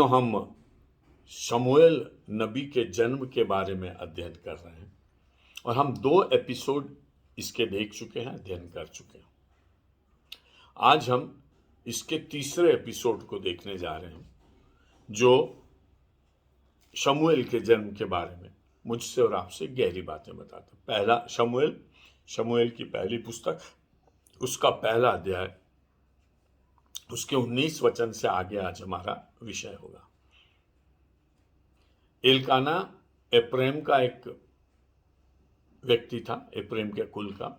हम शमूएल नबी के जन्म के बारे में अध्ययन कर रहे हैं और हम 2 एपिसोड इसके देख चुके हैं, अध्ययन कर चुके हैं। आज हम इसके तीसरे एपिसोड को देखने जा रहे हैं जो शमूएल के जन्म के बारे में मुझसे और आपसे गहरी बातें बताता है। पहला शमूएल की पहली पुस्तक, उसका पहला अध्याय, उसके 19 वचन से आगे आज हमारा विषय होगा। एलकाना एप्रेम का एक व्यक्ति था, एप्रेम के कुल का।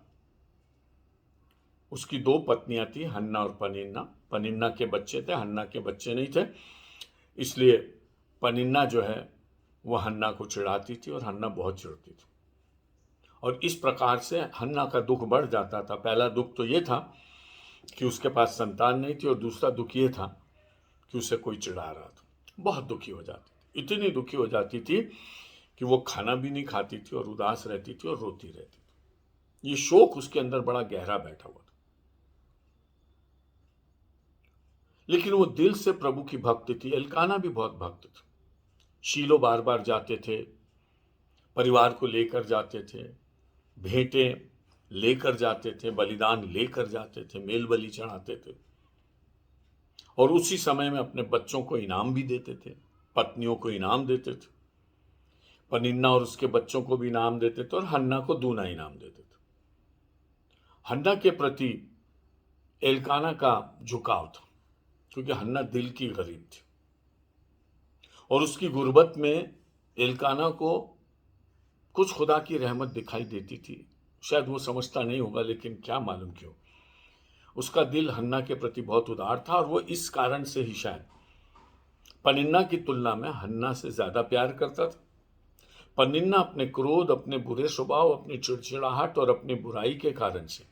उसकी 2 पत्नियां थी, हन्ना और पनिन्ना। पनिन्ना के बच्चे थे, हन्ना के बच्चे नहीं थे, इसलिए पनिन्ना जो है वह हन्ना को चिढ़ाती थी और हन्ना बहुत चिढ़ती थी। और इस प्रकार से हन्ना का दुख बढ़ जाता था। पहला दुख तो ये था कि उसके पास संतान नहीं थी और दूसरा दुख ये था कि उसे कोई चिढ़ा रहा था। बहुत दुखी हो जाती थी, इतनी दुखी हो जाती थी कि वो खाना भी नहीं खाती थी और उदास रहती थी और रोती रहती थी। ये शोक उसके अंदर बड़ा गहरा बैठा हुआ था। लेकिन वो दिल से प्रभु की भक्त थी। एलकाना भी बहुत भक्त थी। शीलो बार बार जाते थे, परिवार को लेकर जाते थे, भेंटें लेकर जाते थे, बलिदान लेकर जाते थे, मेल बलि चढ़ाते थे और उसी समय में अपने बच्चों को इनाम भी देते थे, पत्नियों को इनाम देते थे। पनिन्ना और उसके बच्चों को भी इनाम देते थे और हन्ना को दूना इनाम देते थे। हन्ना के प्रति एलकाना का झुकाव था क्योंकि हन्ना दिल की गरीब थी और उसकी गुर्बत में एलकाना को कुछ खुदा की रहमत दिखाई देती थी। शायद वो समझता नहीं होगा, लेकिन क्या मालूम क्यों उसका दिल हन्ना के प्रति बहुत उदार था और वो इस कारण से ही शायद पनिन्ना की तुलना में हन्ना से ज्यादा प्यार करता था। पनिन्ना अपने क्रोध, अपने बुरे स्वभाव, अपनी चिड़चिड़ाहट और अपनी बुराई के कारण से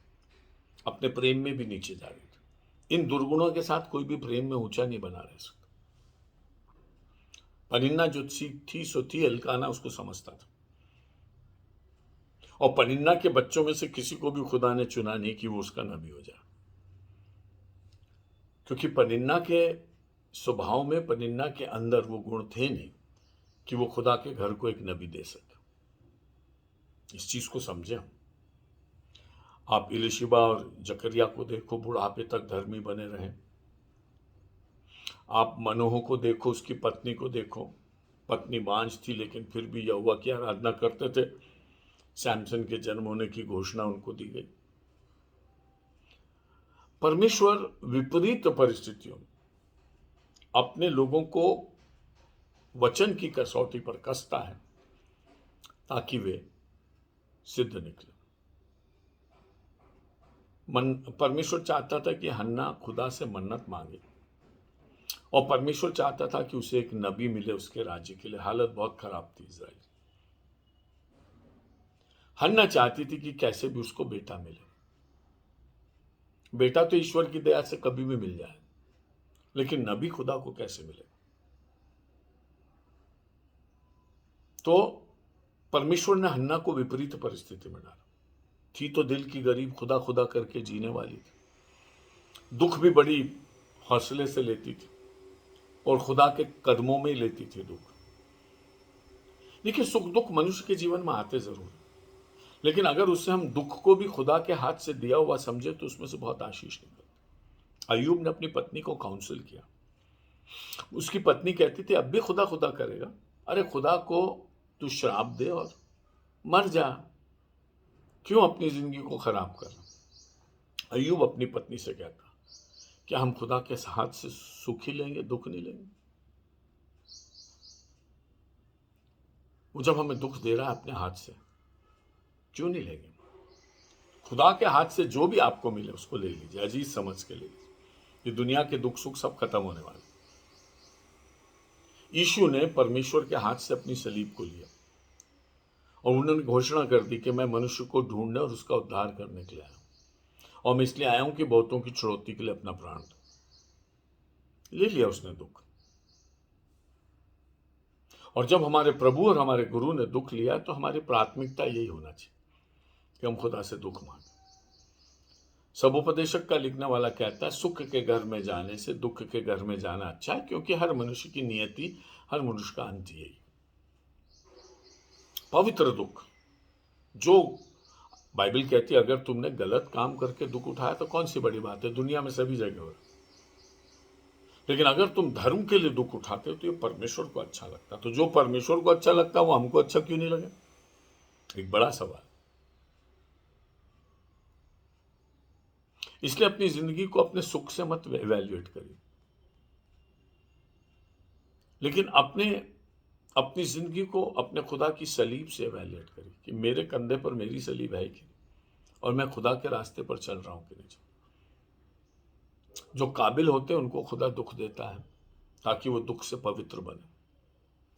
अपने प्रेम में भी नीचे जा रही थी। इन दुर्गुणों के साथ कोई भी प्रेम में ऊंचा नहीं बना रह सकता। पनिन्ना जो थी सो थी, एलकाना उसको समझता था। और पनिन्ना के बच्चों में से किसी को भी खुदा ने चुना नहीं कि वो उसका नबी हो जाए, क्योंकि पनिन्ना के स्वभाव में, पनिन्ना के अंदर वो गुण थे नहीं कि वो खुदा के घर को एक नबी दे सके। इस चीज को समझे हम। आप इलिशिबा और जकरिया को देखो, बुढ़ापे तक धर्मी बने रहे। आप मनोह को देखो, उसकी पत्नी को देखो, पत्नी बांझ थी लेकिन फिर भी यहोवा की आराधना करते थे। सैमसन के जन्म होने की घोषणा उनको दी गई। परमेश्वर विपरीत परिस्थितियों में अपने लोगों को वचन की कसौटी पर कसता है ताकि वे सिद्ध निकले। परमेश्वर चाहता था कि हन्ना खुदा से मन्नत मांगे और परमेश्वर चाहता था कि उसे एक नबी मिले उसके राज्य के लिए। हालत बहुत खराब थी इस्राएल। हन्ना चाहती थी कि कैसे भी उसको बेटा मिले। बेटा तो ईश्वर की दया से कभी भी मिल जाए, लेकिन नबी खुदा को कैसे मिले? तो परमेश्वर ने हन्ना को विपरीत परिस्थिति में डाला। थी तो दिल की गरीब, खुदा खुदा करके जीने वाली थी। दुख भी बड़ी हौसले से लेती थी और खुदा के कदमों में ही लेती थी दुख। देखिए, सुख दुख मनुष्य के जीवन में आते जरूर, लेकिन अगर उससे हम दुख को भी खुदा के हाथ से दिया हुआ समझे तो उसमें से बहुत आशीष निकलती। अय्यूब ने अपनी पत्नी को काउंसिल किया। उसकी पत्नी कहती थी, अब भी खुदा खुदा करेगा? अरे खुदा को तू श्राप दे और मर जा, क्यों अपनी जिंदगी को खराब कर? अय्यूब अपनी पत्नी से कहता, क्या हम खुदा के हाथ से सुख ही लेंगे, दुख नहीं लेंगे? वो जब हमें दुख दे रहा है अपने हाथ से, क्यों नहीं लेंगे? खुदा के हाथ से जो भी आपको मिले उसको ले लीजिए, अजीज समझ के ले लीजिए। ये दुनिया के दुख सुख सब खत्म होने वाले। यीशु ने परमेश्वर के हाथ से अपनी सलीब को लिया और उन्होंने घोषणा कर दी कि मैं मनुष्य को ढूंढने और उसका उद्धार करने के लिए आया हूं और मैं इसलिए आया हूं कि बहुतों की छुड़ौती के लिए अपना प्राण दूं। ले लिया उसने दुख। और जब हमारे प्रभु और हमारे गुरु ने दुख लिया तो हमारी प्राथमिकता यही होना चाहिए कि हम खुदा से दुख मांगे। सबोपदेशक का लिखने वाला कहता है, सुख के घर में जाने से दुख के घर में जाना अच्छा है, क्योंकि हर मनुष्य की नियति, हर मनुष्य का अंत यही। पवित्र दुख, जो बाइबल कहती है अगर तुमने गलत काम करके दुख उठाया तो कौन सी बड़ी बात है, दुनिया में सभी जगह हो। लेकिन अगर तुम धर्म के लिए दुख उठाते हो तो ये परमेश्वर को अच्छा लगता। तो जो परमेश्वर को अच्छा लगता वो हमको अच्छा क्यों नहीं लगे? एक बड़ा सवाल। इसलिए अपनी जिंदगी को अपने सुख से मत इवैल्यूएट करिए, लेकिन अपनी जिंदगी को अपने खुदा की सलीब से इवैल्यूएट करिए कि मेरे कंधे पर मेरी सलीब है कि नहीं, और मैं खुदा के रास्ते पर चल रहा हूं कि नहीं। जो काबिल होते हैं उनको खुदा दुख देता है ताकि वो दुख से पवित्र बने।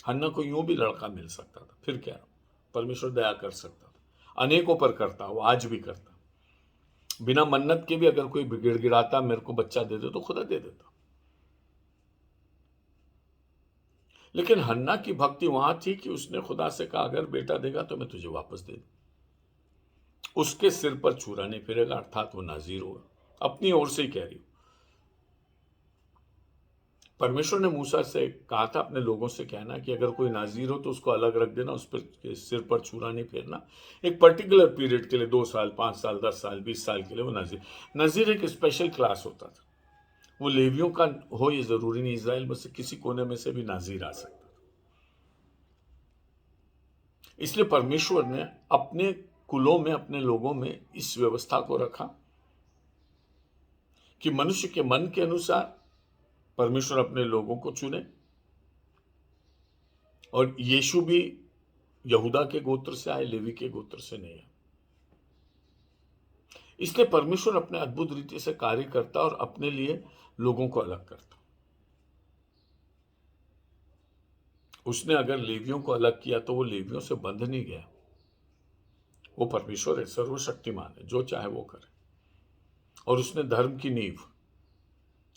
हन्ना को यूं भी लड़का मिल सकता था, फिर क्या, परमेश्वर दया कर सकता था, अनेकों पर करता, वो आज भी करता। बिना मन्नत के भी अगर कोई गिड़गिड़ाता मेरे को बच्चा दे दे तो खुदा दे देता। लेकिन हन्ना की भक्ति वहां थी कि उसने खुदा से कहा अगर बेटा देगा तो मैं तुझे वापस दे दूं। उसके सिर पर छुरा नहीं फिरेगा, अर्थात वो नाजीर होगा। अपनी ओर से ही कह रही हूं। परमेश्वर ने मूसा से कहा था अपने लोगों से कहना कि अगर कोई नाजीर हो तो उसको अलग रख देना, उस पर सिर पर छुरा नहीं फेरना। एक पर्टिकुलर पीरियड के लिए 2 साल, 5 साल, 10 साल, 20 साल के लिए वो नजीर एक स्पेशल क्लास होता था। वो लेवियों का हो ये जरूरी नहीं, इज़राइल में से किसी कोने में से भी नाजीर आ सकता था। इसलिए परमेश्वर ने अपने कुलों में, अपने लोगों में इस व्यवस्था को रखा कि मनुष्य के मन के अनुसार परमेश्वर अपने लोगों को चुने। और यीशु भी यहूदा के गोत्र से आए, लेवी के गोत्र से नहीं है। इसलिए परमेश्वर अपने अद्भुत रीति से कार्य करता और अपने लिए लोगों को अलग करता। उसने अगर लेवियों को अलग किया तो वो लेवियों से बंध नहीं गया। वो परमेश्वर है, सर्वशक्तिमान है, जो चाहे वो करे। और उसने धर्म की नींव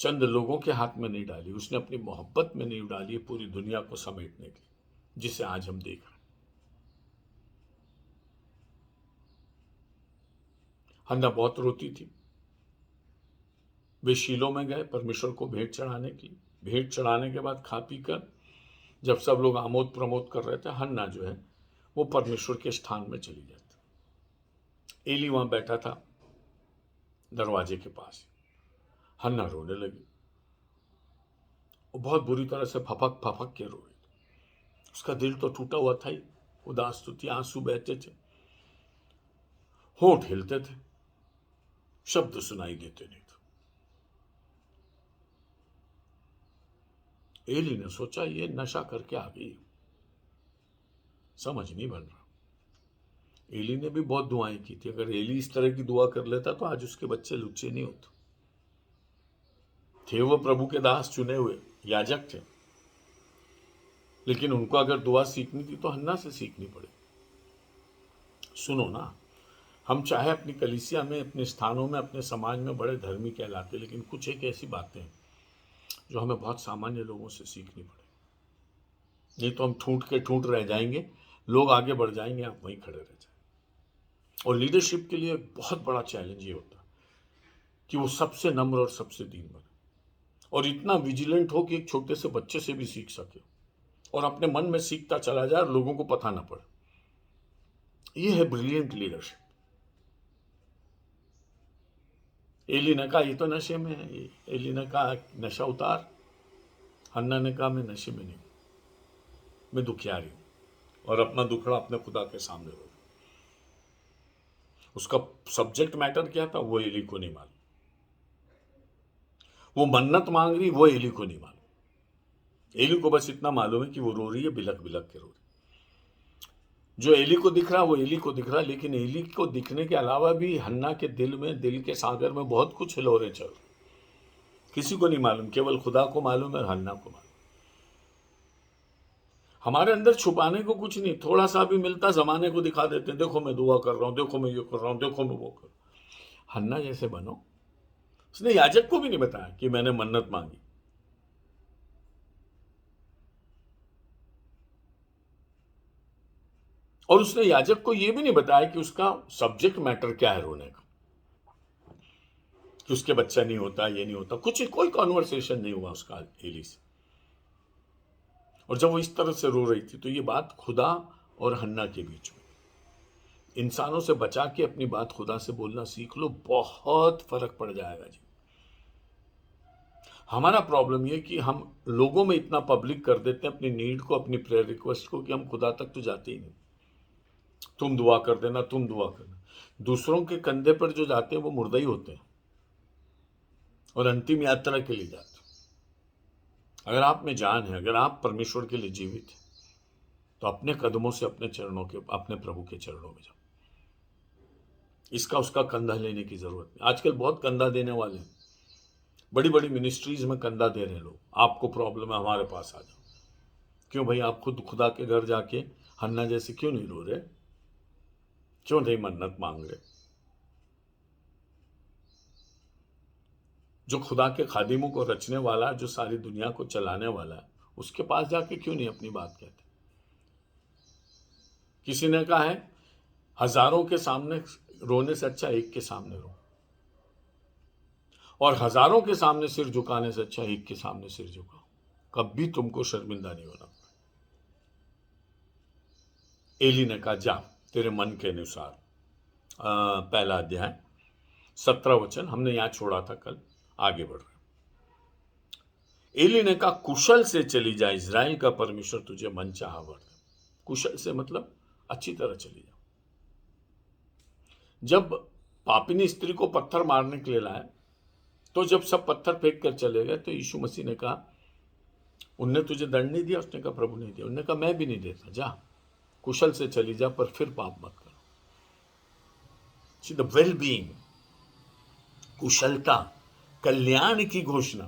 चंद लोगों के हाथ में नहीं डाली, उसने अपनी मोहब्बत में नींव डाली पूरी दुनिया को समेटने की, जिसे आज हम देख रहे हैं। हन्ना बहुत रोती थी। वे शीलो में गए परमेश्वर को भेंट चढ़ाने के लिए। भेंट चढ़ाने के बाद खा पी कर जब सब लोग आमोद प्रमोद कर रहे थे, हन्ना जो है वो परमेश्वर के स्थान में चली जाती। एली वहां बैठा था दरवाजे के पास। हन्ना रोने लगी। वो बहुत बुरी तरह से फपक फपक के रो रही थी। उसका दिल तो टूटा हुआ था ही, उदास तो थी, आंसू बहते थे, होंठ हिलते थे, शब्द सुनाई देते नहीं थे। एली ने सोचा ये नशा करके आ गई, समझ नहीं बन रहा। एली ने भी बहुत दुआएं की थी। अगर एली इस तरह की दुआ कर लेता तो आज उसके बच्चे लुच्चे नहीं होते थे। वो प्रभु के दास, चुने हुए याजक थे, लेकिन उनको अगर दुआ सीखनी थी तो हन्ना से सीखनी पड़े। सुनो ना, हम चाहे अपनी कलीसिया में, अपने स्थानों में, अपने समाज में बड़े धर्मी कहलाते, लेकिन कुछ एक ऐसी बातें हैं जो हमें बहुत सामान्य लोगों से सीखनी पड़े। नहीं तो हम ठूंठ के ठूंठ रह जाएंगे, लोग आगे बढ़ जाएंगे, आप वहीं खड़े रह जाएंगे। और लीडरशिप के लिए बहुत बड़ा चैलेंज ये होता है कि वो सबसे नम्र और सबसे दीन बने, और इतना विजिलेंट हो कि एक छोटे से बच्चे से भी सीख सके और अपने मन में सीखता चला जाए और लोगों को पता ना पड़े। ये है ब्रिलियंट लीडरशिप। एली ने कहा ये तो नशे में है। एली ने कहा नशा उतार। हन्ना ने कहा मैं नशे में नहीं, मैं दुखियारी हूं, और अपना दुखड़ा अपने खुदा के सामने रो। उसका सब्जेक्ट मैटर क्या था वो एली को नहीं मालूम। वो मन्नत मांग रही, वो एली को नहीं मालूम। एली को बस इतना मालूम है कि वो रो रही है, बिलक बिलक के रो रही। जो एली को दिख रहा वो एली को दिख रहा, लेकिन एली को दिखने के अलावा भी हन्ना के दिल में, दिल के सागर में बहुत कुछ हिलोरे चल रहे। किसी को नहीं मालूम, केवल खुदा को मालूम है और हन्ना को मालूम। हमारे अंदर छुपाने को कुछ नहीं, थोड़ा सा भी मिलता जमाने को दिखा देते हैं, देखो मैं दुआ कर रहा हूं, देखो मैं ये कर रहा हूं, देखो मैं वो कर। हन्ना जैसे बनो। उसने याजक को भी नहीं बताया कि मैंने मन्नत मांगी। और उसने याजक को यह भी नहीं बताया कि उसका सब्जेक्ट मैटर क्या है रोने का। कि उसके बच्चा नहीं होता, ये नहीं होता, कुछ कोई कॉन्वर्सेशन नहीं हुआ उसका एली से। और जब वो इस तरह से रो रही थी तो ये बात खुदा और हन्ना के बीच में, इंसानों से बचा के अपनी बात खुदा से बोलना सीख लो, बहुत फर्क पड़ जाएगा जी। हमारा प्रॉब्लम ये कि हम लोगों में इतना पब्लिक कर देते हैं अपनी नीड को, अपनी प्रेयर रिक्वेस्ट को, कि हम खुदा तक तो जाते ही नहीं। तुम दुआ कर देना, तुम दुआ करना। दूसरों के कंधे पर जो जाते हैं वो मुर्दा ही होते हैं और अंतिम यात्रा के लिए जाते हैं। अगर आप में जान है, अगर आप परमेश्वर के लिए जीवित हैं, तो अपने कदमों से अपने चरणों के, अपने प्रभु के चरणों में जाओ। इसका उसका कंधा लेने की जरूरत नहीं। आजकल बहुत कंधा देने वाले हैं, बड़ी बड़ी मिनिस्ट्रीज में कंधा दे रहे हैं लोग। आपको प्रॉब्लम है, हमारे पास आ जाओ। क्यों भाई, आप खुद खुदा के घर जाके हन्ना जैसे क्यों नहीं रो रहे? क्यों नहीं मन्नत मांग रहे? जो खुदा के खादिमों को रचने वाला, जो सारी दुनिया को चलाने वाला है, उसके पास जाके क्यों नहीं अपनी बात कहते? किसी ने कहा है, हजारों के सामने रोने से अच्छा एक के सामने रो, और हजारों के सामने सिर झुकाने से अच्छा एक के सामने सिर झुकाओ। कभी तुमको शर्मिंदा नहीं होना। एली ने कहा, जा तेरे मन के अनुसार। पहला अध्याय 17 वचन, हमने यहां छोड़ा था कल, आगे बढ़ रहे। एली ने कहा, कुशल से चली जा, इज़राइल का परमेश्वर तुझे मन चाहा वर दे। कुशल से मतलब अच्छी तरह चली जा। जब पापिनी स्त्री को पत्थर मारने के लिए लाए, तो जब सब पत्थर फेंक कर चले गए, तो यीशु मसीह ने कहा, उनने तुझे दंड नहीं दिया? उसने कहा, प्रभु नहीं दिया। उन्होंने कहा, मैं भी नहीं देता, जा कुशल से चली जा, पर फिर पाप मत करो। द वेल बीइंग, कुशलता, कल्याण की घोषणा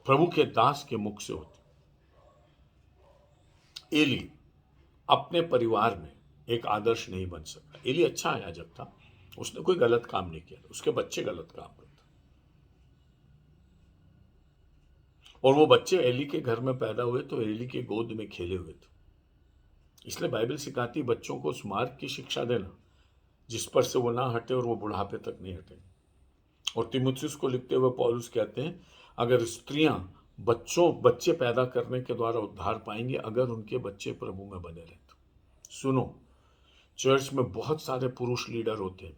प्रभु के दास के मुख से होती। एली अपने परिवार में एक आदर्श नहीं बन सका। एली अच्छा याजक था, उसने कोई गलत काम नहीं किया, उसके बच्चे गलत काम करते, और वो बच्चे एली के घर में पैदा हुए तो एली के गोद में खेले हुए थे। इसलिए बाइबल सिखाती बच्चों को उस मार्ग की शिक्षा देना जिस पर से वो ना हटे और वो बुढ़ापे तक नहीं हटे। और तीमुथियुस को लिखते हुए पौलुस कहते हैं, अगर स्त्रियां बच्चे पैदा करने के द्वारा उद्धार पाएंगे, अगर उनके बच्चे प्रभु में बने रहे तो। सुनो, चर्च में बहुत सारे पुरुष लीडर होते हैं,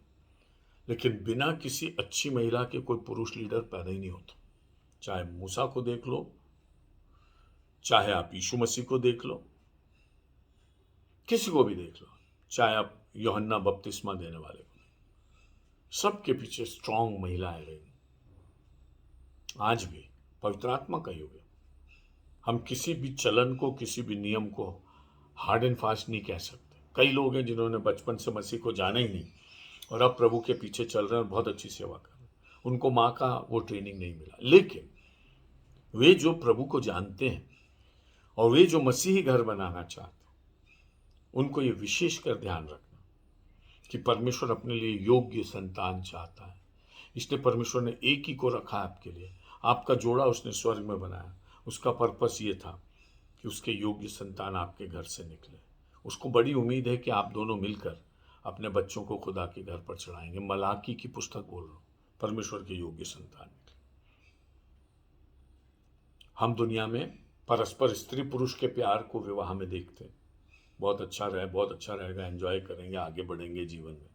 लेकिन बिना किसी अच्छी महिला के कोई पुरुष लीडर पैदा ही नहीं होता। चाहे मूसा को देख लो, चाहे आप यीशु मसीह को देख लो, किसी को भी देख लो, चाहे आप यूहन्ना बपतिस्मा देने वाले को, सबके पीछे स्ट्रांग महिलाएं रही। आज भी पवित्र आत्मा का युग है। हम किसी भी चलन को, किसी भी नियम को हार्ड एंड फास्ट नहीं कह सकते। कई लोग हैं जिन्होंने बचपन से मसीह को जाना ही नहीं और अब प्रभु के पीछे चल रहे हैं और बहुत अच्छी सेवा कर रहे हैं। उनको माँ का वो ट्रेनिंग नहीं मिला। लेकिन वे जो प्रभु को जानते हैं और वे जो मसीही घर बनाना चाहते हैं, उनको ये विशेष कर ध्यान रखना कि परमेश्वर अपने लिए योग्य संतान चाहता है। इसलिए परमेश्वर ने एक ही को रखा आपके लिए, आपका जोड़ा उसने स्वर्ग में बनाया। उसका पर्पस ये था कि उसके योग्य संतान आपके घर से निकले। उसको बड़ी उम्मीद है कि आप दोनों मिलकर अपने बच्चों को खुदा के घर पर चढ़ाएंगे। मलाकी की पुस्तक बोल रहा हूं, परमेश्वर के योग्य संतान निकले। हम दुनिया में परस्पर स्त्री पुरुष के प्यार को विवाह में देखते हैं, बहुत अच्छा रहेगा, एंजॉय करेंगे, आगे बढ़ेंगे जीवन में।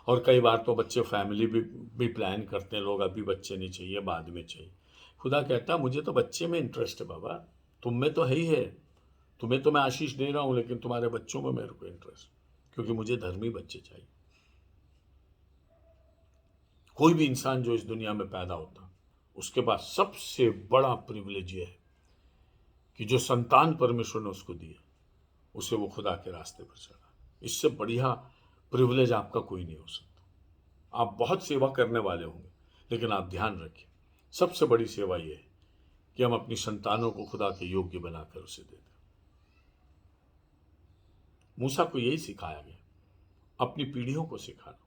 और कई बार तो बच्चे फैमिली भी प्लान करते हैं लोग, अभी बच्चे नहीं चाहिए, बाद में चाहिए। खुदा कहता है, मुझे तो बच्चे में इंटरेस्ट है बाबा, तुम में तो है ही है, तुम्हें तो मैं आशीष दे रहा हूं, लेकिन तुम्हारे बच्चों में मेरे को इंटरेस्ट, क्योंकि मुझे धर्मी बच्चे चाहिए। कोई भी इंसान जो इस दुनिया में पैदा होता, उसके पास सबसे बड़ा प्रिविलेज ये है कि जो संतान परमेश्वर ने उसको दिया, उसे वो खुदा के रास्ते पर चला। इससे बढ़िया प्रिविलेज आपका कोई नहीं हो सकता। आप बहुत सेवा करने वाले होंगे, लेकिन आप ध्यान रखिए, सबसे बड़ी सेवा यह है कि हम अपनी संतानों को खुदा के योग्य बनाकर उसे दे दें। मूसा को यही सिखाया गया, अपनी पीढ़ियों को सिखाना,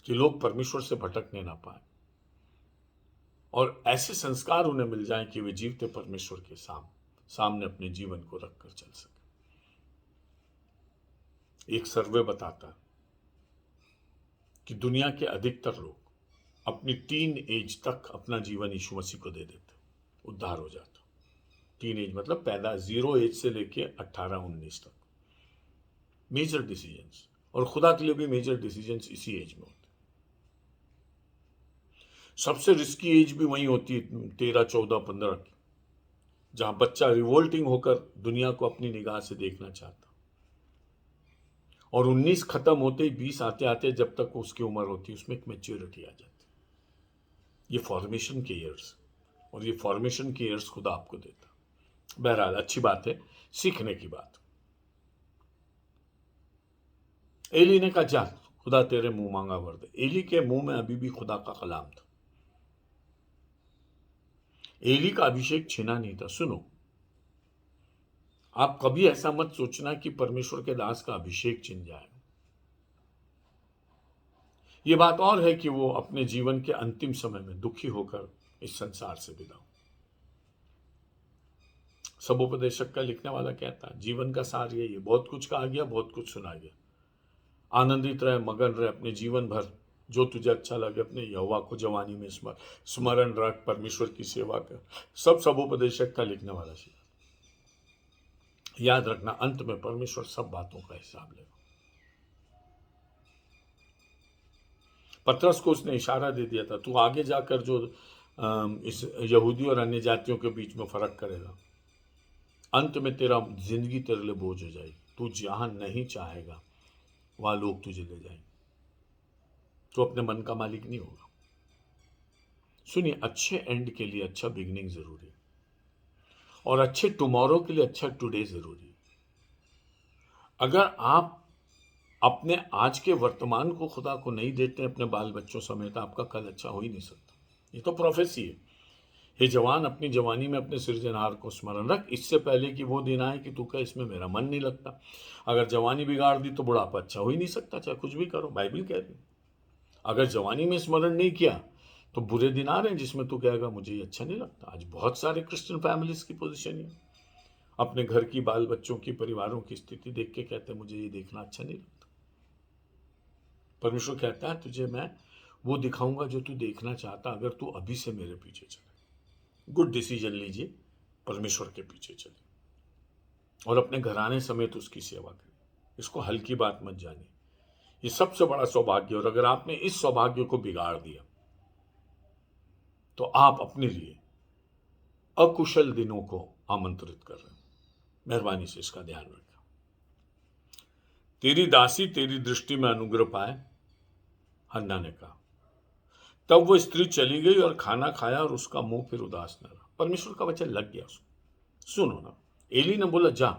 कि लोग परमेश्वर से भटकने ना पाए और ऐसे संस्कार उन्हें मिल जाएं कि वे जीवते परमेश्वर के सामने अपने जीवन को रखकर चल सके। एक सर्वे बताता कि दुनिया के अधिकतर लोग अपनी 3 एज तक अपना जीवन यीशु मसीह को दे देते, उद्धार हो जाता। 3 एज मतलब पैदा 0 एज से लेके 18-19 तक। मेजर डिसीजंस, और खुदा के लिए भी मेजर डिसीजंस इसी एज में होते। सबसे रिस्की एज भी वही होती है 13, 14, 15 की, जहां बच्चा रिवोल्टिंग होकर दुनिया को अपनी निगाह से देखना चाहता, और 19 खत्म होते ही 20 आते आते जब तक उसकी उम्र होती है उसमें एक मैच्योरिटी आ जाती। ये फॉर्मेशन के ईयर्स, और ये फॉर्मेशन के ईयर्स खुदा आपको देता। बहरहाल अच्छी बात है, सीखने की बात। एली ने कहा जा, खुदा तेरे मुंह मांगा वर दे। एली के मुंह में अभी भी खुदा का कलाम था। एली का अभिषेक छिना नहीं था। सुनो, आप कभी ऐसा मत सोचना कि परमेश्वर के दास का अभिषेक छिन जाएगा। यह बात और है कि वो अपने जीवन के अंतिम समय में दुखी होकर इस संसार से विदा हो। सबोपदेशक का लिखने वाला कहता है, जीवन का सार यही है, बहुत कुछ कहा गया, बहुत कुछ सुना गया, आनंदित रहे, मगन रहे अपने जीवन भर, जो तुझे अच्छा लगे अपने यहोवा को जवानी में स्मरण रख, परमेश्वर की सेवा कर। सब सबोपदेशक का लिखने वाला चीज। याद रखना, अंत में परमेश्वर सब बातों का हिसाब लेगा। पतरस को उसने इशारा दे दिया था, तू आगे जाकर जो इस यहूदी और अन्य जातियों के बीच में फर्क करेगा, अंत में तेरा जिंदगी तेरे लिए बोझ हो जाएगी। तू जहां नहीं चाहेगा वहां लोग तुझे ले जाएंगे, तो अपने मन का मालिक नहीं होगा। सुनिए, अच्छे एंड के लिए अच्छा बिगिनिंग जरूरी है, और अच्छे टुमारो के लिए अच्छा टुडे जरूरी है। अगर आप अपने आज के वर्तमान को खुदा को नहीं देते अपने बाल बच्चों समेत, आपका कल अच्छा हो ही नहीं सकता। ये तो प्रोफेसी है। हे जवान, अपनी जवानी में अपने सृजनहार को स्मरण रख, इससे पहले कि वो दिन आए कि तू कहे इसमें मेरा मन नहीं लगता। अगर जवानी बिगाड़ दी तो बुढ़ापा अच्छा हो ही नहीं सकता, चाहे कुछ भी करो। बाइबल कह रही है, अगर जवानी में स्मरण नहीं किया तो बुरे दिन आ रहे हैं जिसमें तू कहेगा मुझे ये अच्छा नहीं लगता। आज बहुत सारे क्रिश्चियन फैमिलीज की पोजीशन है, अपने घर की, बाल बच्चों की, परिवारों की स्थिति देख के कहते हैं मुझे ये देखना अच्छा नहीं लगता। परमेश्वर कहता है तुझे मैं वो दिखाऊंगा जो तू देखना चाहता, अगर तू अभी से मेरे पीछे चले। गुड डिसीजन लीजिए, परमेश्वर के पीछे चले और अपने घराने समेत उसकी सेवा करें। इसको हल्की बात मत जानिए, ये सबसे बड़ा सौभाग्य। और अगर आपने इस सौभाग्य को बिगाड़ दिया तो आप अपने लिए अकुशल दिनों को आमंत्रित कर रहे हैं। मेहरबानी से इसका ध्यान रखें। तेरी दासी तेरी दृष्टि में अनुग्रह पाए, हन्ना ने कहा। तब वो स्त्री चली गई और खाना खाया और उसका मुंह फिर उदास न रहा। परमेश्वर का वचन लग गया उसको। सुनो ना, एली ने बोला जा,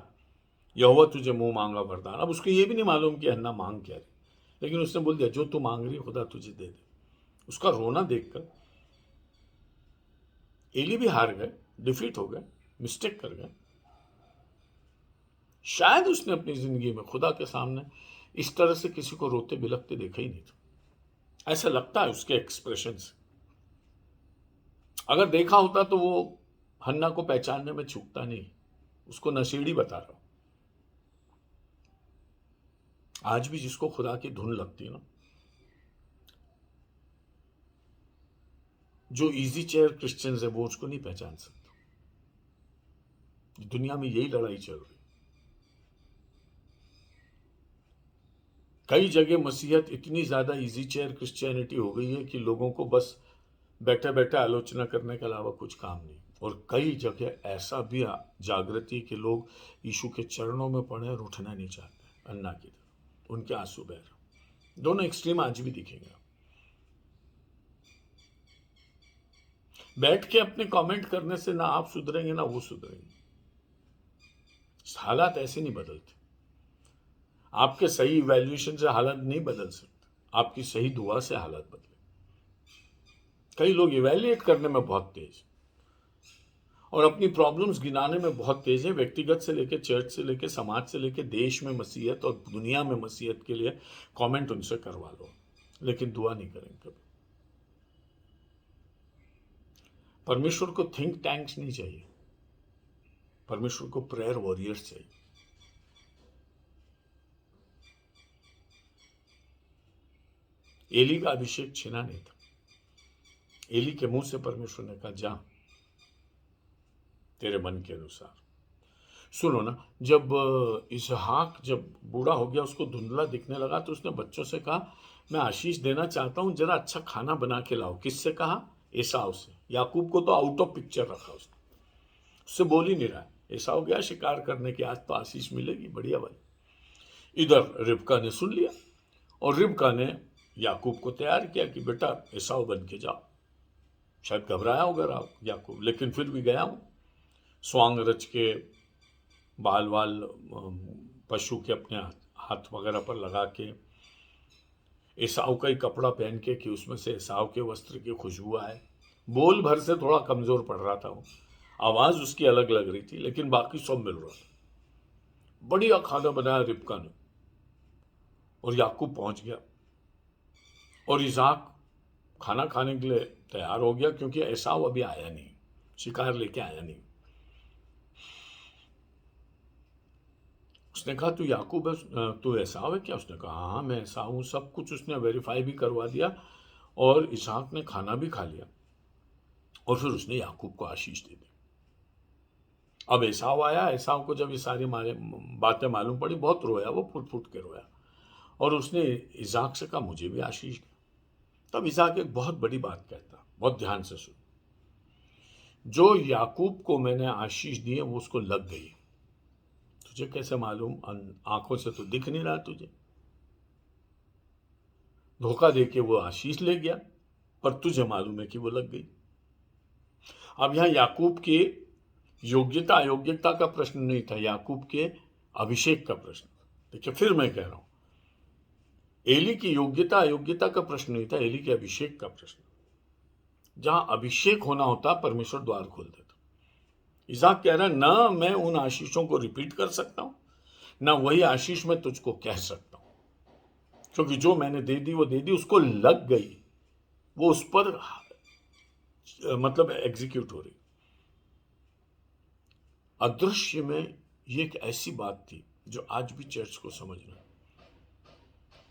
यहोवा तुझे मुंह मांगा वरदान। अब उसको ये भी नहीं मालूम कि हन्ना मांग क्या रही, लेकिन उसने बोल दिया जो तू मांग रही खुदा तुझे दे दे। उसका रोना देखकर एली भी हार गए, डिफीट हो गए, मिस्टेक कर गए। शायद उसने अपनी जिंदगी में खुदा के सामने इस तरह से किसी को रोते बिलखते देखा ही नहीं था। ऐसा लगता है उसके एक्सप्रेशन से। अगर देखा होता तो वो हन्ना को पहचानने में चूकता नहीं, उसको नशेड़ी बता रहा हूं। आज भी जिसको खुदा की धुन लगती है ना, जो इजी चेयर क्रिश्चियंस है वो उसको नहीं पहचान सकता। दुनिया में यही लड़ाई चल रही। कई जगह मसीहत इतनी ज्यादा इजी चेयर क्रिश्चियनिटी हो गई है कि लोगों को बस बैठे बैठे आलोचना करने के अलावा कुछ काम नहीं। और कई जगह ऐसा भी जागृति के लोग यीशु के चरणों में पड़े और उठना नहीं चाहते, अन्ना की तरह उनके आंसू बह रहे। दोनों एक्सट्रीम आज भी दिखेंगे। बैठ के अपने कमेंट करने से ना आप सुधरेंगे ना वो सुधरेंगे। हालात ऐसे नहीं बदलते। आपके सही इवैल्यूएशन से हालत नहीं बदल सकते, आपकी सही दुआ से हालत बदले। कई लोग इवैल्यूएट करने में बहुत तेज और अपनी प्रॉब्लम्स गिनाने में बहुत तेज है, व्यक्तिगत से लेकर चर्च से लेकर समाज से लेकर देश में मसीहत और दुनिया में मसीहत के लिए कमेंट उनसे करवा लो, लेकिन दुआ नहीं करेंगे कभी। परमेश्वर को थिंक टैंक्स नहीं चाहिए, परमेश्वर को प्रेयर वॉरियर्स चाहिए। एली का अभिषेक छीना नहीं था। एली के मुंह से परमेश्वर ने कहा, जा तेरे मन के अनुसार। सुनो ना, जब इसहाक जब बूढ़ा हो गया, उसको धुंधला दिखने लगा, तो उसने बच्चों से कहा, मैं आशीष देना चाहता हूं, जरा अच्छा खाना बना के लाओ। किससे कहा? एसाव से। याकूब को तो आउट ऑफ पिक्चर रखा उसने, उससे बोल ही नहीं रहा है। एसाव गया शिकार करने की, आज तो आशीष मिलेगी, बढ़िया भाई। इधर रिबका ने सुन लिया और रिबका ने याकूब को तैयार किया कि बेटा एसाव बन के जाओ। शायद घबराया होगा याकूब, लेकिन फिर भी गया हूं। स्वांग रच के, बाल वाल पशु के अपने हाथ वगैरह पर लगा के, एसाव का ही कपड़ा पहन के कि उसमें से एसाव के वस्त्र की खुशबू आए। बोल भर से थोड़ा कमजोर पड़ रहा था वो, आवाज उसकी अलग लग रही थी, लेकिन बाकी सब मिल रहा था। बढ़िया खाना बनाया रिबका ने, और याकूब पहुंच गया, और इसहाक खाना खाने के लिए तैयार हो गया, क्योंकि एसाव अभी आया नहीं, शिकार लेके आया नहीं। उसने कहा, तू याकूब है, तू एसाव है क्या? उसने कहा, हाँ मैं एसाव हूं। सब कुछ उसने वेरीफाई भी करवा दिया, और इसहाक ने खाना भी खा लिया, और फिर उसने याकूब को आशीष दे दी। अब एसाव आया। एसाव को जब ये सारी बातें मालूम पड़ी, बहुत रोया, वो फुट फुट के रोया, और उसने इसहाक से कहा, मुझे भी आशीष दे। तब इसहाक एक बहुत बड़ी बात कहता, बहुत ध्यान से सुन, जो याकूब को मैंने आशीष दी है वो उसको लग गई। तुझे कैसे मालूम? आंखों से तो दिख नहीं रहा तुझे। धोखा देके वो आशीष ले गया, पर तुझे मालूम है कि वो लग गई। अब यहां याकूब के योग्यता अयोग्यता का प्रश्न नहीं था, याकूब के अभिषेक का प्रश्न। देखिए, फिर मैं कह रहा हूं, एली की योग्यता अयोग्यता का प्रश्न नहीं था, एली के अभिषेक का प्रश्न। जहां अभिषेक होना होता, परमेश्वर द्वार खोल देता। इसहाक कह रहा है, ना मैं उन आशीषों को रिपीट कर सकता हूं, ना वही आशीष मैं तुझको कह सकता हूं, क्योंकि जो मैंने दे दी वो दे दी, उसको लग गई, वो उस पर मतलब एग्जीक्यूट हो रही। अदृश्य में ये एक ऐसी बात थी जो आज भी चर्च को समझना।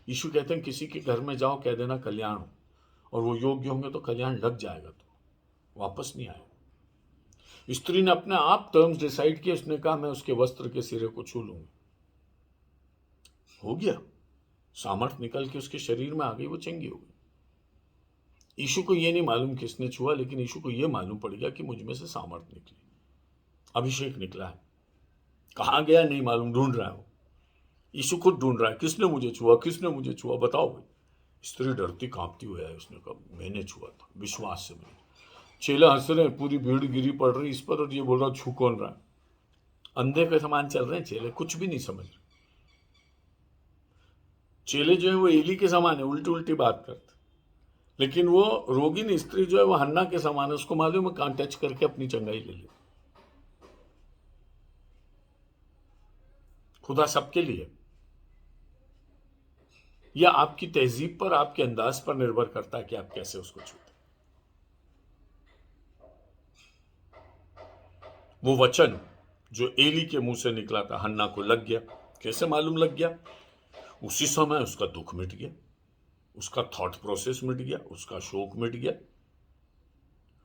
यीशु कहते हैं, किसी के घर में जाओ, कह देना कल्याण हो, और वो योग्य होंगे तो कल्याण लग जाएगा, तो वापस नहीं आएगा। स्त्री ने अपने आप टर्म्स डिसाइड किए, उसने कहा, मैं उसके वस्त्र के सिरे को छू लूंगी। हो गया, सामर्थ निकल के उसके शरीर में आ गई, वो चंगी हो गई। यीशु को ये नहीं मालूम किसने छुआ, लेकिन यीशु को ये मालूम पड़ गया कि मुझ में से सामर्थ निकली, अभिषेक निकला है। कहाँ गया नहीं मालूम, ढूंढ रहा है वो। यीशु खुद ढूंढ रहा है, किसने मुझे छुआ, किसने मुझे छुआ, बताओ भाई। स्त्री डरती कांपती हुई है, उसने कहा, मैंने छुआ था, विश्वास से मैंने। चेले हंस रहे हैं, पूरी भीड़ गिरी पड़ रही इस पर, और ये बोल रहा, छू कौन रहा है? अंधे के समान चल रहे हैं चेले, कुछ भी नहीं समझ रहे। चेले जो है वो एली के समान है, उल्टी उल्टी बात करते, लेकिन वो रोगिन स्त्री जो है वो हन्ना के समान है, उसको मालूम है कहां टच करके अपनी चंगाई ले ले। खुदा सबके लिए, या आपकी तहजीब पर, आपके अंदाज पर निर्भर करता है कि आप कैसे उसको छूते। वो वचन जो एली के मुंह से निकला था, हन्ना को लग गया। कैसे मालूम लग गया? उसी समय उसका दुख मिट गया, उसका थॉट प्रोसेस मिट गया, उसका शोक मिट गया।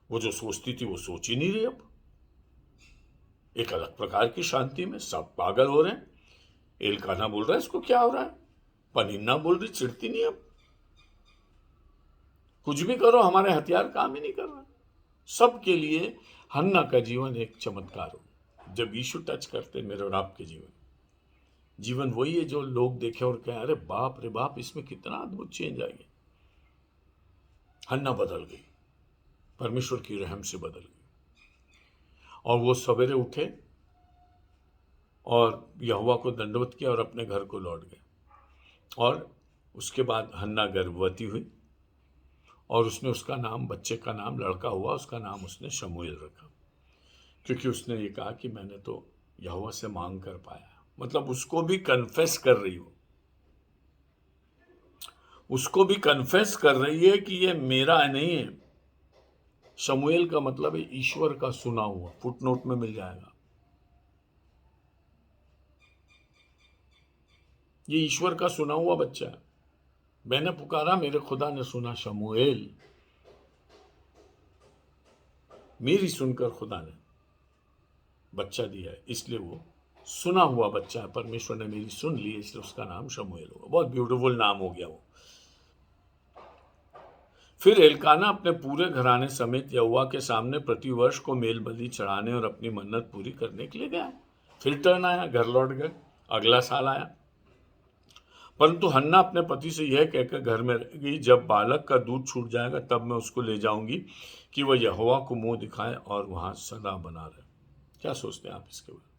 वो जो सोचती थी वो सोच ही नहीं रही अब। एक अलग प्रकार की शांति में, सब पागल हो रहे हैं। एलकाना बोल रहा है, इसको क्या हो रहा है? पनिन्ना बोल रही, चिढ़ती नहीं अब। कुछ भी करो, हमारे हथियार काम ही नहीं कर रहा। सबके लिए हन्ना का जीवन एक चमत्कार हो। जब यीशु टच करते मेरे और आपके जीवन वही है जो लोग देखें और कहें, अरे बाप रे बाप, इसमें कितना अद्भुत चेंज आ गया। हन्ना बदल गई, परमेश्वर की रहम से बदल गई। और वो सवेरे उठे और यहोवा को दंडवत किया और अपने घर को लौट गए। और उसके बाद हन्ना गर्भवती हुई, और उसने उसका नाम, बच्चे का नाम, लड़का हुआ, उसका नाम उसने शमूएल रखा, क्योंकि उसने ये कहा कि मैंने तो यहोवा से मांग कर पाया। मतलब उसको भी कन्फेस कर रही हो, उसको भी कन्फेस कर रही है कि ये मेरा नहीं है। शमूएल का मतलब है ईश्वर का सुना हुआ, फुटनोट में मिल जाएगा। ये ईश्वर का सुना हुआ बच्चा है। मैंने पुकारा, मेरे खुदा ने सुना, शमूएल। मेरी सुनकर खुदा ने बच्चा दिया है, इसलिए वो सुना हुआ बच्चा है। परमेश्वर ने मेरी सुन ली, इसलिए उसका नाम शमूएल हुआ। बहुत ब्यूटीफुल नाम हो गया वो। फिर एल्काना अपने पूरे घराने समेत यहोवा के सामने प्रतिवर्ष को मेल बलि चढ़ाने और अपनी मन्नत पूरी करने के लिए गया। फिर टर्न आया, घर लौट गए। अगला साल आया, परंतु हन्ना अपने पति से यह कहकर घर में रह गई, जब बालक का दूध छूट जाएगा तब मैं उसको ले जाऊंगी कि वह यहोवा को मुंह दिखाए और वहां सदा बना रहे। क्या सोचते हैं आप इसके बारे में?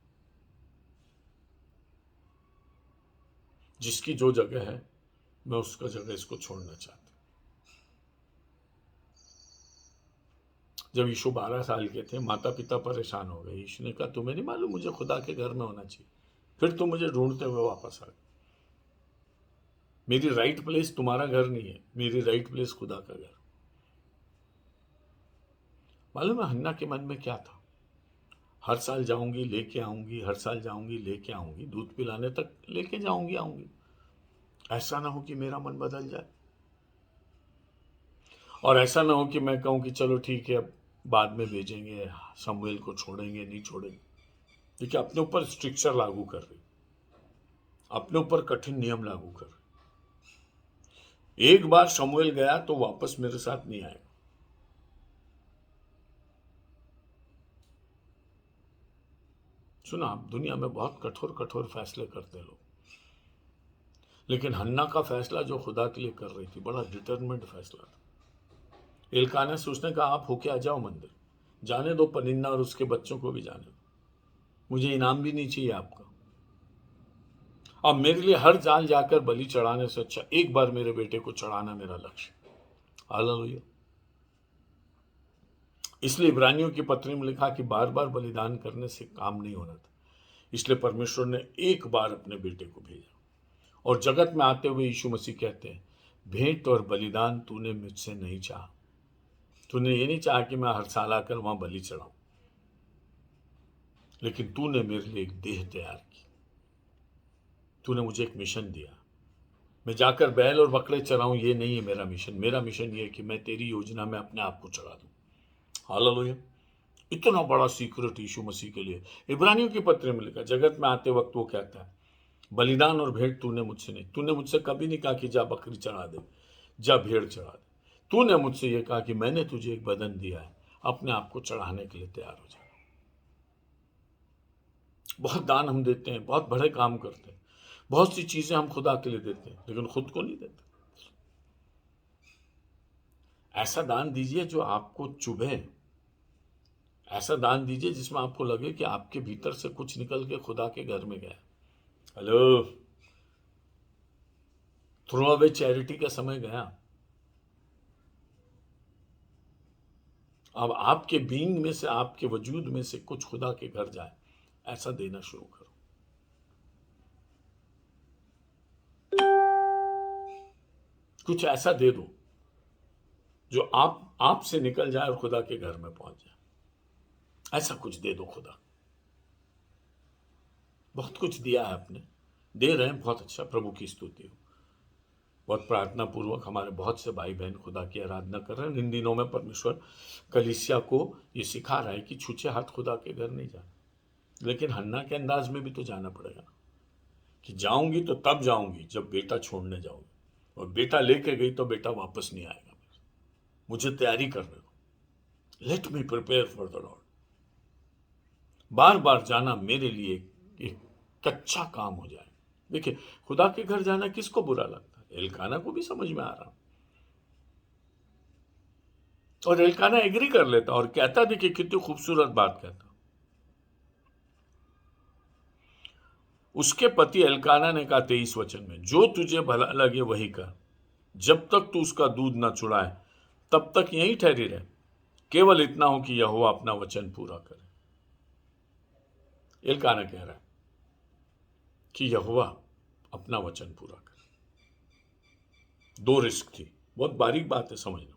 जिसकी जो जगह है, मैं उसका जगह इसको छोड़ना चाहता। जब यीशु 12 साल के थे, माता पिता परेशान हो गए। यीशु ने कहा, तुम्हें नहीं मालूम मुझे खुदा के घर में होना चाहिए? फिर तुम मुझे ढूंढते हुए वापस आ गए। मेरी राइट प्लेस तुम्हारा घर नहीं है, मेरी राइट प्लेस खुदा का घर। मालूम है हन्ना के मन में क्या था? हर साल जाऊंगी, लेके आऊंगी, हर साल जाऊंगी, लेके आऊंगी, दूध पिलाने तक लेके जाऊंगी, आऊंगी। ऐसा ना हो कि मेरा मन बदल जाए, और ऐसा ना हो कि मैं कहूं कि चलो ठीक है, अब बाद में भेजेंगे, शमूएल को छोड़ेंगे नहीं छोड़ेंगे। देखिए, अपने ऊपर स्ट्रिक्चर लागू कर रही, अपने ऊपर कठिन नियम लागू कर रही। एक बार शमूएल गया तो वापस मेरे साथ नहीं आएगा। सुना, आप दुनिया में बहुत कठोर कठोर फैसले करते लोग, लेकिन हन्ना का फैसला जो खुदा के लिए कर रही थी, बड़ा डिटरमिन्ड फैसला था। एल्काना से उसने कहा, आप होके आ जाओ मंदिर, जाने दो पनिन्ना और उसके बच्चों को भी जाने दो, मुझे इनाम भी नहीं चाहिए आपका। अब मेरे लिए हर जाल जाकर बलि चढ़ाने से अच्छा एक बार मेरे बेटे को चढ़ाना मेरा लक्ष्य। हालेलुया। इसलिए इब्रानियों की पत्री में लिखा कि बार बार बलिदान करने से काम नहीं होना था, इसलिए परमेश्वर ने एक बार अपने बेटे को भेजा। और जगत में आते हुए यीशु मसीह कहते हैं, भेंट और बलिदान तूने मुझसे नहीं चाहा। तूने ये नहीं चाहा कि मैं हर साल आकर वहां बलि चढ़ाऊं, लेकिन तूने मेरे लिए एक देह तैयार की। तूने मुझे एक मिशन दिया। मैं जाकर बैल और बकरे चराऊं, ये नहीं है मेरा मिशन। मेरा मिशन ये है कि मैं तेरी योजना में अपने आप को चढ़ा दूं। हालेलुया। इतना बड़ा सीक्रेट यीशु मसीह के लिए। इब्रानियों की पत्र में लिखा, जगत में आते वक्त वो कहता है, बलिदान और भेंट तूने मुझसे नहीं, तूने मुझसे कभी नहीं कहा कि जा बकरी चढ़ा दे, जा भेड़ चढ़ा दे। तूने मुझसे ये कहा कि मैंने तुझे एक बदन दिया है, अपने आप को चढ़ाने के लिए तैयार हो जा। बहुत दान हम देते हैं, बहुत बड़े काम करते हैं, बहुत सी चीजें हम खुदा के लिए देते हैं, लेकिन खुद को नहीं देते। ऐसा दान दीजिए जो आपको चुभे। ऐसा दान दीजिए जिसमें आपको लगे कि आपके भीतर से कुछ निकल के खुदा के घर में गया। हेलो, थ्रो अवे चैरिटी का समय गया। अब आपके बीइंग में से, आपके वजूद में से कुछ खुदा के घर जाए, ऐसा देना शुरू करो। कुछ ऐसा दे दो जो आपसे निकल जाए और खुदा के घर में पहुंच जाए। ऐसा कुछ दे दो खुदा। बहुत कुछ दिया है आपने, दे रहे हैं, बहुत अच्छा, प्रभु की स्तुति हो। बहुत प्रार्थना पूर्वक हमारे बहुत से भाई बहन खुदा की आराधना कर रहे हैं। इन दिनों में परमेश्वर कलीसिया को ये सिखा रहा है कि छूछे हाथ खुदा के घर नहीं जाना। लेकिन हन्ना के अंदाज में भी तो जाना पड़ेगा ना, कि जाऊंगी तो तब जाऊंगी जब बेटा छोड़ने जाऊंगी, और बेटा लेके गई तो बेटा वापस नहीं आएगा। मुझे तैयारी करने दो। Let me prepare for the lord. बार बार जाना मेरे लिए एक कच्चा काम हो जाए। देखिए, खुदा के घर जाना किसको बुरा लगता है? एल्काना को भी समझ में आ रहा, और एल्काना एग्री कर लेता और कहता, देखिए कितनी खूबसूरत बात कहता। उसके पति एल्काना ने कहा 23 वचन में, जो तुझे भला लगे वही कर, जब तक तू उसका दूध न चुराए तब तक यहीं ठहरी रहे, केवल इतना हो कि यहोवा अपना वचन पूरा करे। एल्काना कह रहा है कि यहोवा अपना वचन पूरा करे। दो रिस्क थी, बहुत बारीक बात है, समझना।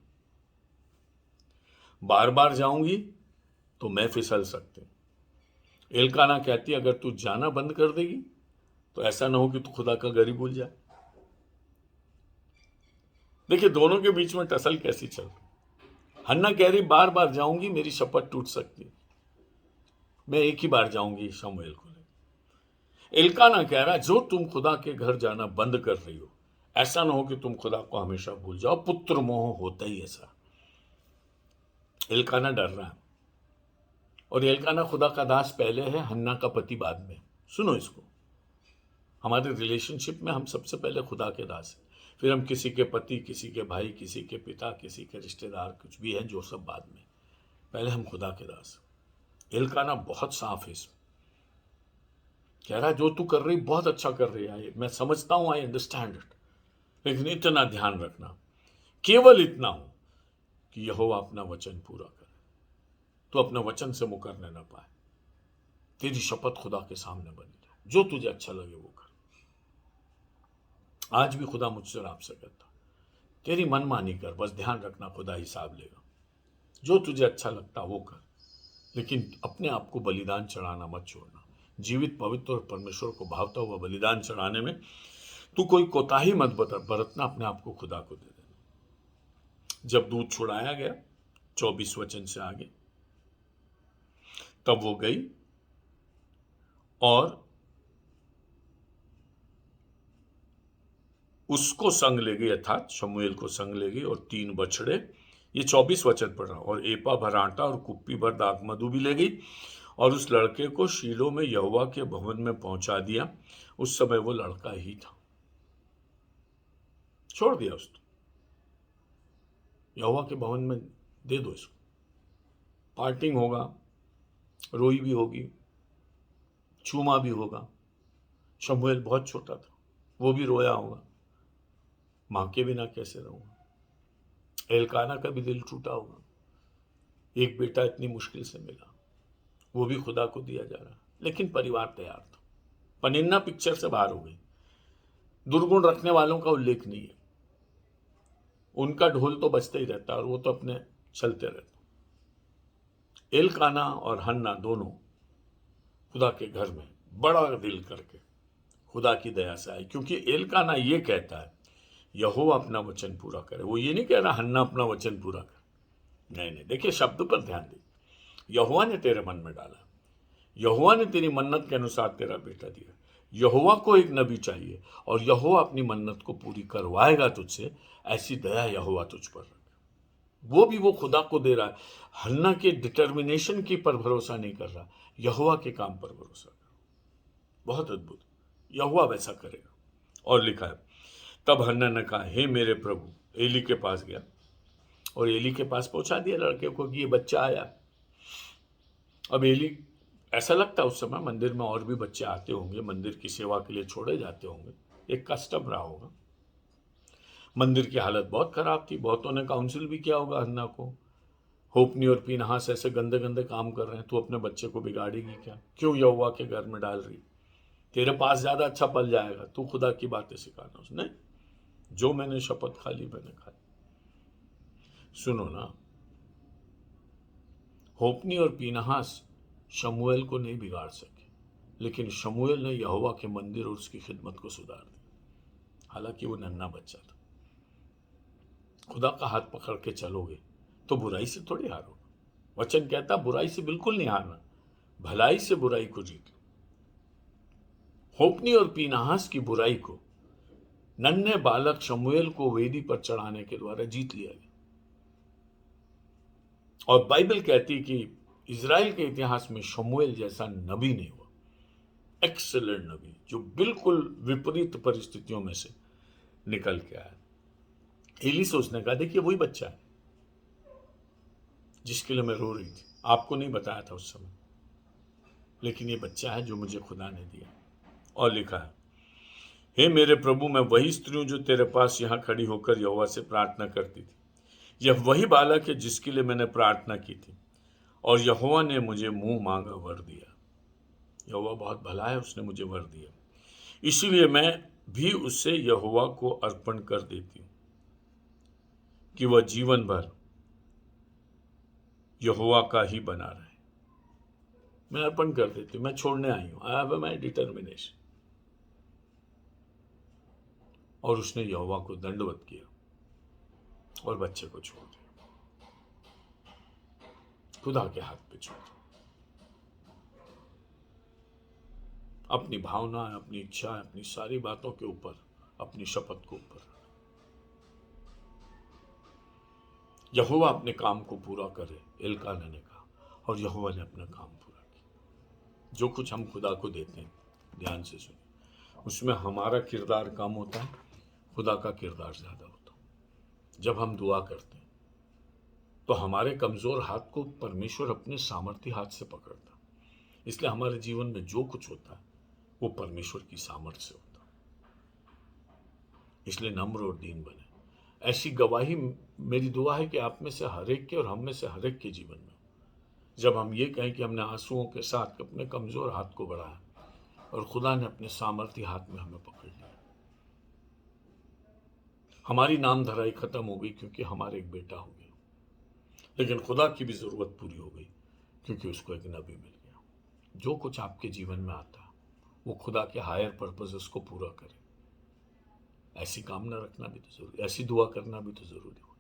बार बार जाऊंगी तो मैं फिसल सकती हूं। एल्काना कहती, अगर तू जाना बंद कर देगी तो ऐसा ना हो कि तू खुदा का घर ही भूल जाए। देखिए दोनों के बीच में टसल कैसी चल रही। हन्ना कह रही बार बार जाऊंगी, मेरी शपथ टूट सकती है, मैं एक ही बार जाऊंगी शमूएल को ले। एल्काना कह रहा जो तुम खुदा के घर जाना बंद कर रही हो, ऐसा ना हो कि तुम खुदा को हमेशा भूल जाओ। पुत्र मोह होता ही ऐसा। एल्काना डर रहा है, और एल्काना खुदा का दास पहले है, हन्ना का पति बाद में। सुनो इसको, हमारे रिलेशनशिप में हम सबसे पहले खुदा के दास हैं, फिर हम किसी के पति, किसी के भाई, किसी के पिता, किसी के रिश्तेदार, कुछ भी है जो सब बाद में, पहले हम खुदा के दास। एल्काना बहुत साफ है इसमें, कह रहा है जो तू कर रही बहुत अच्छा कर रही है, मैं समझता हूं, आई अंडरस्टैंड इट, लेकिन इतना ध्यान रखना, केवल इतना हो कि यहोवा अपना वचन पूरा करे, तो अपना वचन से मुकरने ना पाए। तेरी शपथ खुदा के सामने बनी रहे, जो तुझे अच्छा लगे वो कर। आज भी खुदा मुझसे और आपसे कहता, तेरी मनमानी कर, बस ध्यान रखना खुदा हिसाब लेगा। जो तुझे अच्छा लगता वो कर, लेकिन अपने आप को बलिदान चढ़ाना मत छोड़ना। जीवित, पवित्र और परमेश्वर को भावता हुआ बलिदान चढ़ाने में तू कोई कोताही मत बरतना, अपने आप को खुदा को दे देना। जब दूध छुड़ाया गया 24 वचन से आगे, तब वो गई और उसको संग ले गई, अर्थात शमूएल को संग ले गई, और 3 बछड़े, ये 24 वचन पढ़ रहा, और एपा भर आटा और कुप्पी भर दाख मधु भी ले गई, और उस लड़के को शीलो में यहोवा के भवन में पहुंचा दिया। उस समय वो लड़का ही था, छोड़ दिया उसको, यहोवा के भवन में दे दो इसको, पार्टिंग होगा, रोई भी होगी, चूमा भी होगा। शमूएल बहुत छोटा था, वो भी रोया होगा, मां के बिना कैसे रहूंगा। एल्काना का भी दिल टूटा होगा, एक बेटा इतनी मुश्किल से मिला, वो भी खुदा को दिया जा रहा, लेकिन परिवार तैयार था। पनिन्ना पिक्चर से बाहर हो गई। दुर्गुण रखने वालों का उल्लेख नहीं है, उनका ढोल तो बजता ही रहता और वो तो अपने चलते रहते। एल्काना और हन्ना दोनों खुदा के घर में बड़ा दिल करके खुदा की दया से आए, क्योंकि एल्काना ये कहता है यहोवा अपना वचन पूरा करे। वो ये नहीं कह रहा हन्ना अपना वचन पूरा करे, नहीं नहीं, देखिए शब्द पर ध्यान दे। यहोवा ने तेरे मन में डाला, यहोवा ने तेरी मन्नत के अनुसार तेरा बेटा दिया। यहोवा को एक नबी चाहिए और यहोवा अपनी मन्नत को पूरी करवाएगा तुझसे, ऐसी दया यहोवा तुझ पर रखे। वो भी वो खुदा को दे रहा है, हन्ना के डिटर्मिनेशन की पर भरोसा नहीं कर रहा, यहोवा के काम पर भरोसा कर। बहुत अद्भुत, यहोवा वैसा करेगा। और लिखा है तब हन्ना ने कहा हे मेरे प्रभु, एली के पास गया और एली के पास पहुंचा दिया लड़के को कि ये बच्चा आया। अब एली, ऐसा लगता उस समय मंदिर में और भी बच्चे आते होंगे, मंदिर की सेवा के लिए छोड़े जाते होंगे, एक कस्टम रहा होगा। मंदिर की हालत बहुत खराब थी, बहुतों ने काउंसिल भी किया होगा हन्ना को, होपनी और पीनहास ऐसे गंदे गंदे काम कर रहे हैं, तू अपने बच्चे को बिगाड़ेगी क्या, क्यों यहोवा के घर में डाल रही, तेरे पास ज्यादा अच्छा पल जाएगा, तू खुदा की बातें सिखाना। उसने जो मैंने शपथ खा ली मैंने खाई। सुनो ना, होपनी और पीनहास शमूएल को नहीं बिगाड़ सके, लेकिन शमूएल ने यहोवा के मंदिर और उसकी खिदमत को सुधार दिया। हालांकि वो नन्हा बच्चा था। खुदा का हाथ पकड़ के चलोगे तो बुराई से थोड़ी हारोगे। वचन कहता बुराई से बिल्कुल नहीं हारना, भलाई से बुराई को जीत लो। होपनी और पीनहास की बुराई को नन्हे बालक शमूएल को वेदी पर चढ़ाने के द्वारा जीत लिया गया। और बाइबल कहती कि इजराइल के इतिहास में शमूएल जैसा नबी नहीं हुआ, एक्सीलेंट नबी, जो बिल्कुल विपरीत परिस्थितियों में से निकल के आया। एली से उसने कहा देखिए वही बच्चा है जिसके लिए मैं रो रही थी, आपको नहीं बताया था उस समय, लेकिन ये बच्चा है जो मुझे खुदा ने दिया। और लिखा है हे मेरे प्रभु, मैं वही स्त्री हूं जो तेरे पास यहां खड़ी होकर यहोवा से प्रार्थना करती थी। यह वही बालक है जिसके लिए मैंने प्रार्थना की थी और यहोवा ने मुझे मुंह मांगा वर दिया। यहोवा बहुत भला है, उसने मुझे वर दिया, इसीलिए मैं भी उससे यहोवा को अर्पण कर देती हूं कि वह जीवन भर यहोवा का ही बना रहे। मैं अर्पण कर देती हूं, मैं छोड़ने आई हूं, आई हैव माय डिटर्मिनेशन। और उसने यहोवा को दंडवत किया। और बच्चे को छोड़ दिया, खुदा के हाथ पे छोड़ दिया। अपनी भावना, अपनी इच्छा, अपनी सारी बातों के ऊपर, अपनी शपथ को ऊपर, यहोवा अपने काम को पूरा करे, एल्काना ने कहा, और यहोवा ने अपना काम पूरा किया। जो कुछ हम खुदा को देते हैं, ध्यान से सुनिए, उसमें हमारा किरदार कम होता है, खुदा का किरदार ज्यादा होता है। जब हम दुआ करते हैं तो हमारे कमजोर हाथ को परमेश्वर अपने सामर्थ्य हाथ से पकड़ता है। इसलिए हमारे जीवन में जो कुछ होता है वो परमेश्वर की सामर्थ्य से होता है। इसलिए नम्र और दीन बने। ऐसी गवाही मेरी दुआ है कि आप में से हर एक के और हम में से हर एक के जीवन में, जब हम ये कहें कि हमने आंसुओं के साथ अपने कमजोर हाथ को बढ़ाया और खुदा ने अपने सामर्थ्य हाथ में हमें पकड़ लिया। हमारी नाम धराई खत्म हो गई क्योंकि हमारे एक बेटा हो गया, लेकिन खुदा की भी जरूरत पूरी हो गई क्योंकि उसको एक नबी मिल गया। जो कुछ आपके जीवन में आता है वो खुदा के हायर पर्पसेस को पूरा करे। ऐसी कामना रखना भी तो जरूरी, ऐसी दुआ करना भी तो जरूरी हो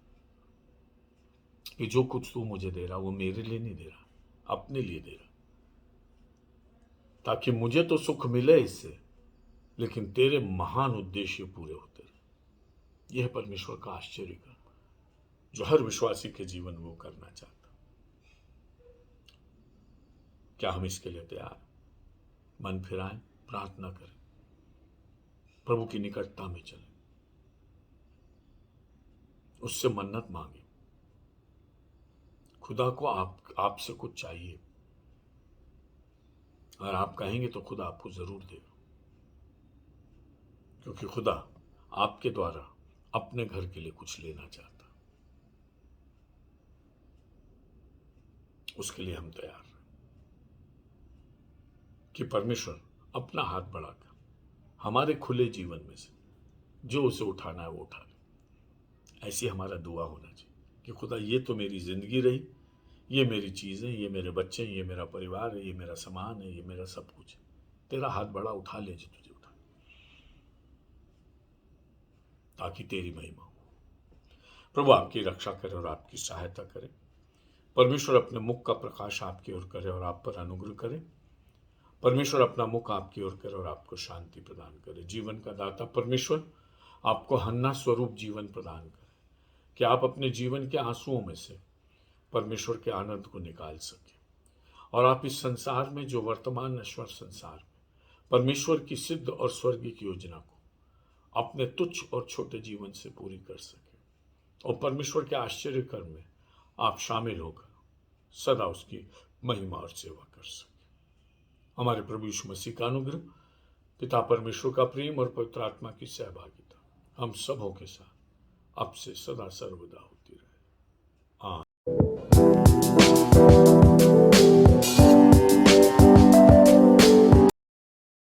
कि जो कुछ तू मुझे दे रहा वो मेरे लिए नहीं दे रहा, अपने लिए दे रहा, ताकि मुझे तो सुख मिले इससे, लेकिन तेरे महान उद्देश्य पूरे होते रहे। यह परमेश्वर का आश्चर्य कर्म जो हर विश्वासी के जीवन में वो करना चाहता। क्या हम इसके लिए तैयार? मन फिराएं, प्रार्थना करें, प्रभु की निकटता में चलें, उससे मन्नत मांगे। खुदा को आपसे कुछ चाहिए, और आप कहेंगे तो खुदा आपको जरूर देगा, क्योंकि खुदा आपके द्वारा अपने घर के लिए कुछ लेना चाहता। उसके लिए हम तैयार हैं कि परमेश्वर अपना हाथ बढ़ाकर हमारे खुले जीवन में से जो उसे उठाना है वो उठा ले। ऐसी हमारा दुआ होना चाहिए कि खुदा ये तो मेरी जिंदगी रही, ये मेरी चीजें, ये मेरे बच्चे, ये मेरा परिवार है, ये मेरा सामान है, ये मेरा सब कुछ है, तेरा हाथ बड़ा, उठा ले जो तुझे उठा, ताकि तेरी महिमा हो। प्रभु आपकी रक्षा करे और आपकी सहायता करे। परमेश्वर अपने मुख का प्रकाश आपकी ओर करे और आप पर अनुग्रह करे। परमेश्वर अपना मुख आपकी ओर करे और आपको शांति प्रदान करे। जीवन का दाता परमेश्वर आपको हन्ना स्वरूप जीवन प्रदान करे कि आप अपने जीवन के आंसुओं में से परमेश्वर के आनंद को निकाल सके, और आप इस संसार में जो वर्तमान नश्वर संसार में परमेश्वर की सिद्ध और स्वर्गीय योजना को अपने तुच्छ और छोटे जीवन से पूरी कर सके, और परमेश्वर के आश्चर्य कर्म में आप शामिल होकर सदा उसकी महिमा और सेवा कर सके। हमारे प्रभु यीशु मसीह का अनुग्रह, पिता परमेश्वर का प्रेम और पवित्र आत्मा की सहभागिता हम सबों के साथ अब से सदा सर्वदा हो।